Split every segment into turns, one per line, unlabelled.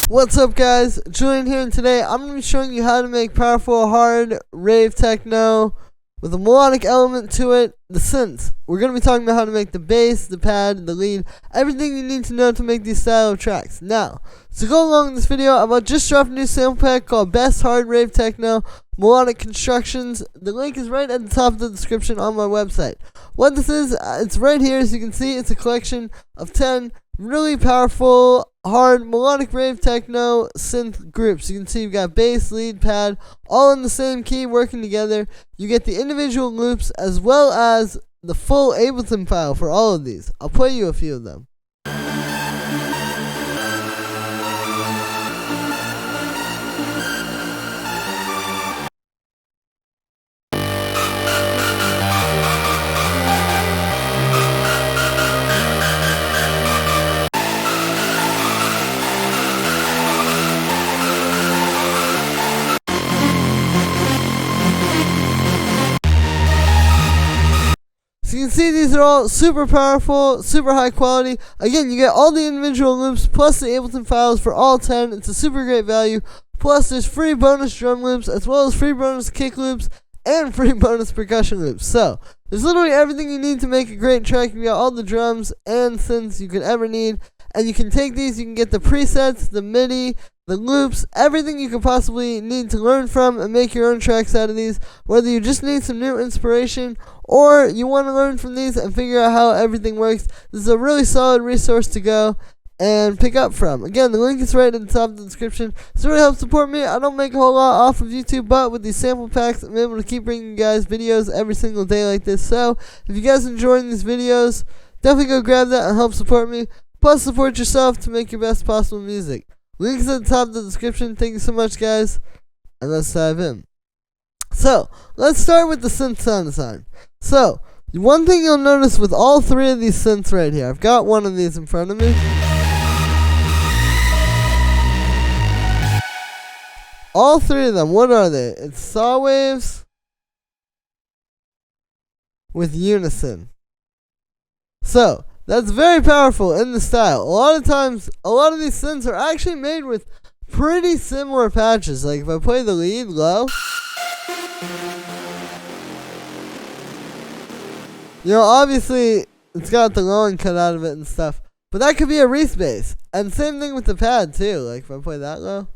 What's up, guys? Julian here, and today I'm going to be showing you how to make powerful, hard rave techno with a melodic element to it, the synths. We're going to be talking about how to make the bass, the pad, the lead, everything you need to know to make these style of tracks. Now, to go along in this video, I'm about to just drop a new sample pack called Best Hard Rave Techno Melodic Constructions. The link is right at the top of the description on my website. What this is, it's right here, as you can see. It's a collection of 10 really powerful, hard, melodic rave techno synth groups. You can see you've got bass, lead, pad, all in the same key working together. You get the individual loops as well as the full Ableton file for all of these. I'll play you a few of them. So you can see these are all super powerful, super high quality. Again, you get all the individual loops plus the Ableton files for all 10. It's a super great value. Plus there's free bonus drum loops as well as free bonus kick loops and free bonus percussion loops. So there's literally everything you need to make a great track. You got all the drums and synths you could ever need. And you can take these, you can get the presets, the MIDI, the loops, everything you could possibly need to learn from and make your own tracks out of these. Whether you just need some new inspiration or you want to learn from these and figure out how everything works, this is a really solid resource to go and pick up from. Again, the link is right at the top of the description. This really helps support me. I don't make a whole lot off of YouTube, but with these sample packs, I'm able to keep bringing you guys videos every single day like this. So if you guys are enjoying these videos, definitely go grab that and help support me. Plus, support yourself to make your best possible music. Links at the top of the description. Thank you so much, guys. And let's dive in. So, let's start with the synth sound design. So, one thing you'll notice with all three of these synths right here, I've got one of these in front of me. All three of them, what are they? It's saw waves with unison. So, that's very powerful in the style. A lot of times, a lot of these synths are actually made with pretty similar patches. Like if I play the lead low, you know, obviously it's got the low end cut out of it and stuff. But that could be a Reese bass. And same thing with the pad too. Like if I play that low.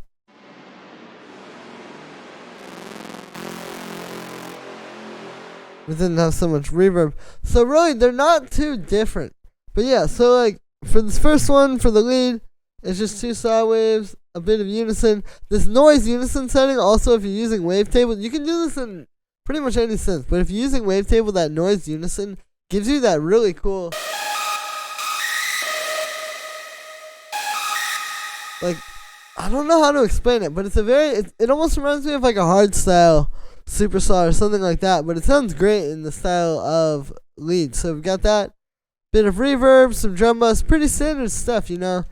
It didn't have so much reverb. So really, they're not too different. But yeah, so like for this first one, for the lead, it's just two saw waves, a bit of unison. This noise unison setting, also if you're using wavetable, you can do this in pretty much any synth. But if you're using wavetable, that noise unison gives you that really cool, like, I don't know how to explain it, but it's a very, it almost reminds me of like a hard style super saw or something like that. But it sounds great in the style of lead. So we've got that. Bit of reverb, some drum bus, pretty standard stuff, you know.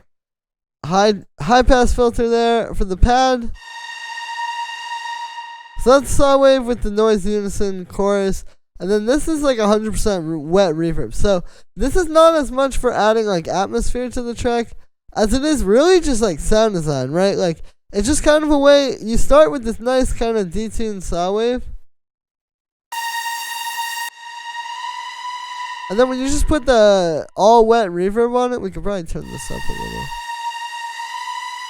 High pass filter there for the pad. So that's saw wave with the noise unison chorus. And then this is like 100% wet reverb. So this is not as much for adding like atmosphere to the track as it is really just like sound design, right? Like it's just kind of a way, you start with this nice kind of detuned saw wave. And then when you just put the all wet reverb on it, we could probably turn this up a little.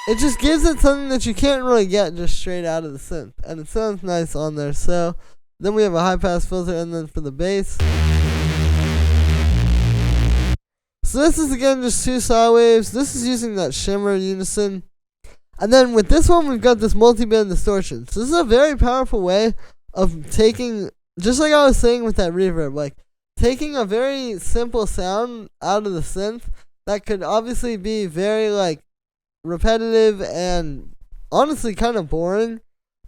It just gives it something that you can't really get just straight out of the synth. And it sounds nice on there. So then we have a high pass filter, and then for the bass. So this is again just two saw waves. This is using that shimmer unison. And then with this one, we've got this multi-band distortion. So this is a very powerful way of taking, just like I was saying with that reverb, like taking a very simple sound out of the synth that could obviously be very like repetitive and honestly kind of boring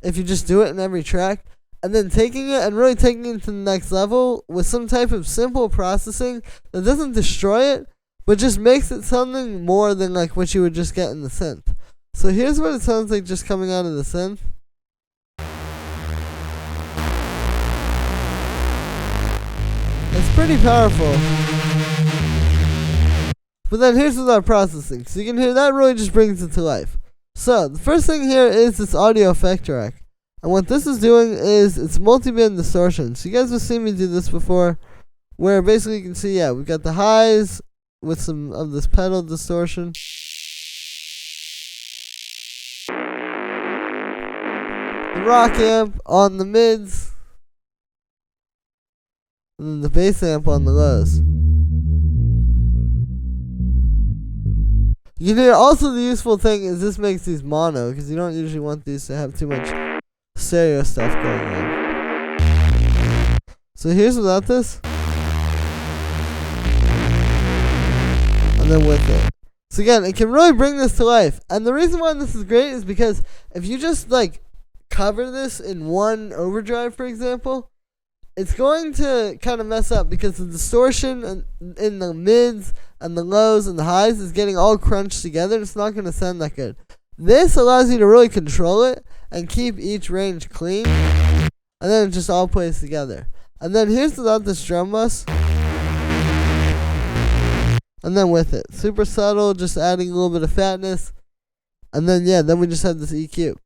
if you just do it in every track, and then taking it and really taking it to the next level with some type of simple processing that doesn't destroy it but just makes it something more than like what you would just get in the synth. So here's what it sounds like just coming out of the synth. It's pretty powerful. But then here's without processing. So you can hear that really just brings it to life. So the first thing here is this audio effect track. And what this is doing is it's multi-band distortion. So you guys have seen me do this before, where basically you can see, yeah, we've got the highs with some of this pedal distortion. The rock amp on the mids, and then the bass amp on the lows. You can hear also the useful thing is this makes these mono, because you don't usually want these to have too much stereo stuff going on. So here's without this, and then with it. So again, it can really bring this to life. And the reason why this is great is because if you just like cover this in one overdrive, for example, it's going to kind of mess up because the distortion in the mids and the lows and the highs is getting all crunched together. It's not going to sound that good. This allows you to really control it and keep each range clean, and then it just all plays together. And then here's without this drum bus, and then with it. Super subtle, just adding a little bit of fatness. And then, yeah, then we just have this EQ.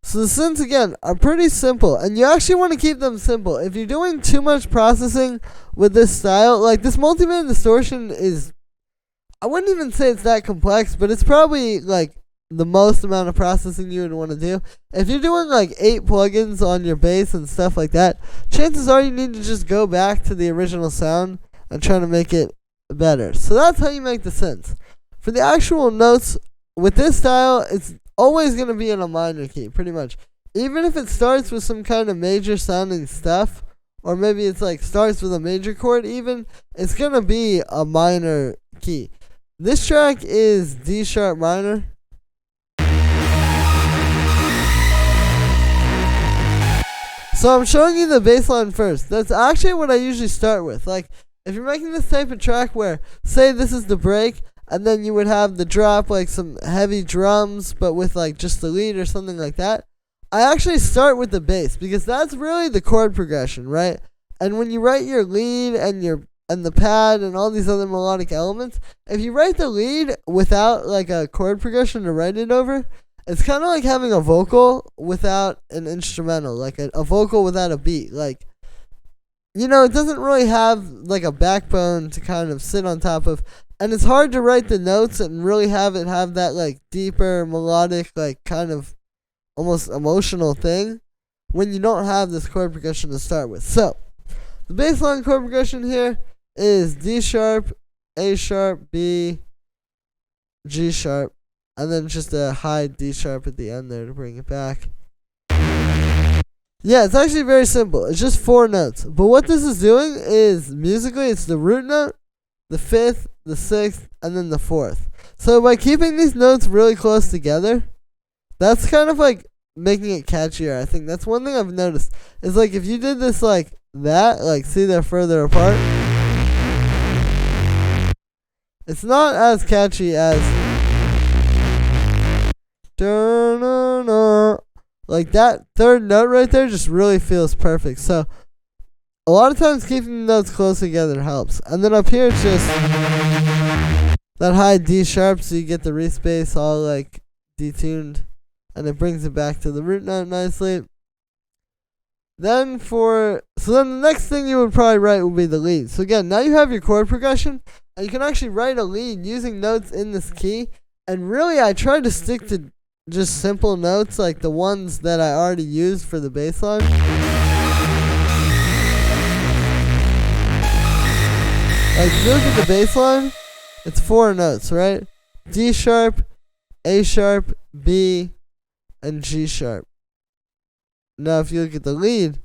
So the synths, again, are pretty simple. And you actually want to keep them simple. If you're doing too much processing with this style, like this multi-band distortion is, I wouldn't even say it's that complex, but it's probably like the most amount of processing you would want to do. If you're doing like 8 plugins on your bass and stuff like that, chances are you need to just go back to the original sound and try to make it better. So that's how you make the synths. For the actual notes with this style, it's always going to be in a minor key, pretty much. Even if it starts with some kind of major sounding stuff, or maybe it's like starts with a major chord even, it's going to be a minor key. This track is D sharp minor. So I'm showing you the bass line first. That's actually what I usually start with. Like, if you're making this type of track where, say this is the break, and then you would have the drop, like some heavy drums, but with like just the lead or something like that, I actually start with the bass, because that's really the chord progression, right? And when you write your lead and the pad and all these other melodic elements, if you write the lead without like a chord progression to write it over, it's kind of like having a vocal without an instrumental, like a vocal without a beat. Like, you know, it doesn't really have like a backbone to kind of sit on top of. And it's hard to write the notes and really have it have that like deeper melodic, like kind of almost emotional thing when you don't have this chord progression to start with. So the baseline chord progression here is D sharp, A sharp, B, G sharp, and then just a high D sharp at the end there to bring it back. Yeah, it's actually very simple. It's just 4 notes. But what this is doing is, musically, it's the root note, the 5th, the 6th, and then the 4th. So by keeping these notes really close together, that's kind of like making it catchier. I think that's one thing I've noticed. Is like if you did this like that, like see they're further apart, it's not as catchy as like that third note right there just really feels perfect. So a lot of times keeping the notes close together helps. And then up here it's just that high D sharp, so you get the respace all like detuned, and it brings it back to the root note nicely. Then the next thing you would probably write would be the lead. So again, now you have your chord progression, and you can actually write a lead using notes in this key. And really, I try to stick to just simple notes like the ones that I already used for the bass line. Like, if you look at the bass line, it's 4 notes, right? D sharp, A sharp, B, and G sharp. Now, if you look at the lead,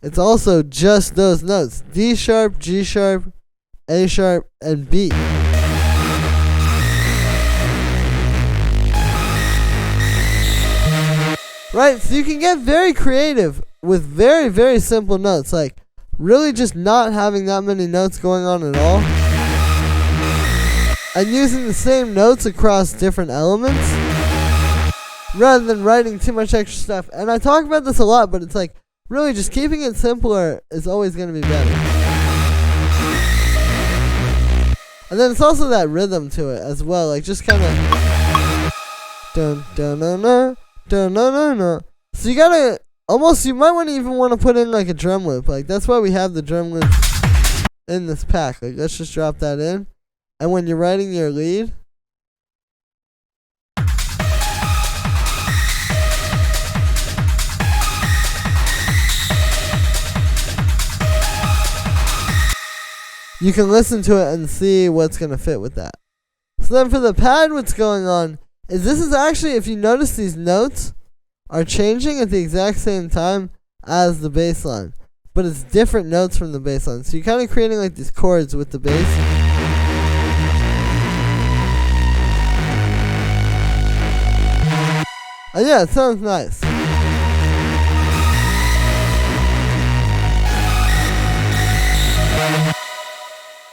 it's also just those notes. D sharp, G sharp, A sharp, and B. Right, so you can get very creative with very, very simple notes. Like, really just not having that many notes going on at all. And using the same notes across different elements, rather than writing too much extra stuff. And I talk about this a lot, but it's like, really just keeping it simpler is always going to be better. And then it's also that rhythm to it as well, like just kind of dun dun dun dun dun dun dun dun. So you gotta almost, you might want to put in like a drum loop. Like that's why we have the drum loop in this pack. Like let's just drop that in, and when you're writing your lead, you can listen to it and see what's gonna fit with that. So then for the pad, what's going on is this is actually, if you notice, these notes are changing at the exact same time as the bass line, but it's different notes from the bass line. So you're kind of creating like these chords with the bass. And yeah, it sounds nice.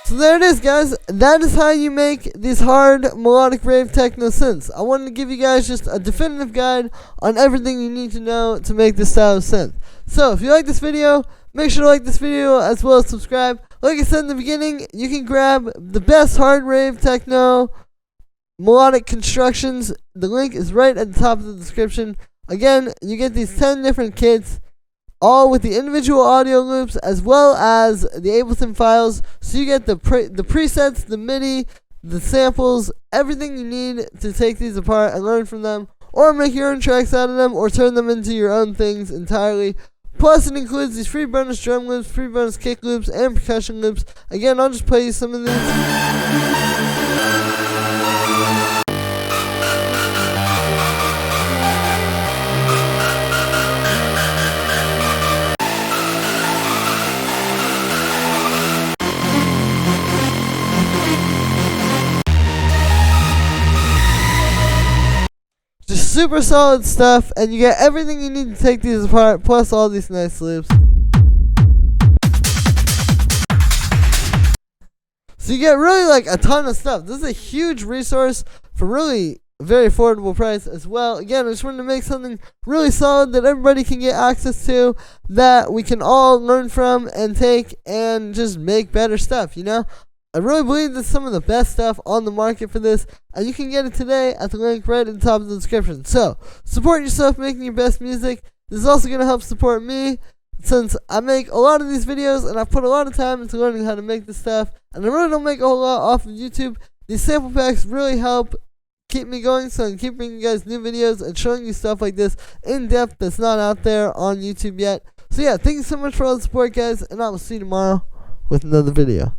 So there it is, guys. That is how you make these hard melodic rave techno synths. I wanted to give you guys just a definitive guide on everything you need to know to make this style of synth. So if you like this video, make sure to like this video as well as subscribe. Like I said in the beginning, you can grab the best hard rave techno melodic constructions. The link is right at the top of the description. Again, you get these 10 different kits, all with the individual audio loops as well as the Ableton files. So you get the presets, the MIDI, the samples, everything you need to take these apart and learn from them, or make your own tracks out of them, or turn them into your own things entirely. Plus it includes these free bonus drum loops, free bonus kick loops, and percussion loops. Again, I'll just play you some of these. Just super solid stuff, and you get everything you need to take these apart, plus all these nice loops. So you get really like a ton of stuff. This is a huge resource for really a very affordable price as well. Again, I just wanted to make something really solid that everybody can get access to, that we can all learn from and take and just make better stuff, you know? I really believe this is some of the best stuff on the market for this, and you can get it today at the link right at the top of the description. So, support yourself making your best music. This is also going to help support me, since I make a lot of these videos, and I put a lot of time into learning how to make this stuff, and I really don't make a whole lot off of YouTube. These sample packs really help keep me going, so I can keep bringing you guys new videos and showing you stuff like this in depth that's not out there on YouTube yet. So yeah, thank you so much for all the support, guys, and I will see you tomorrow with another video.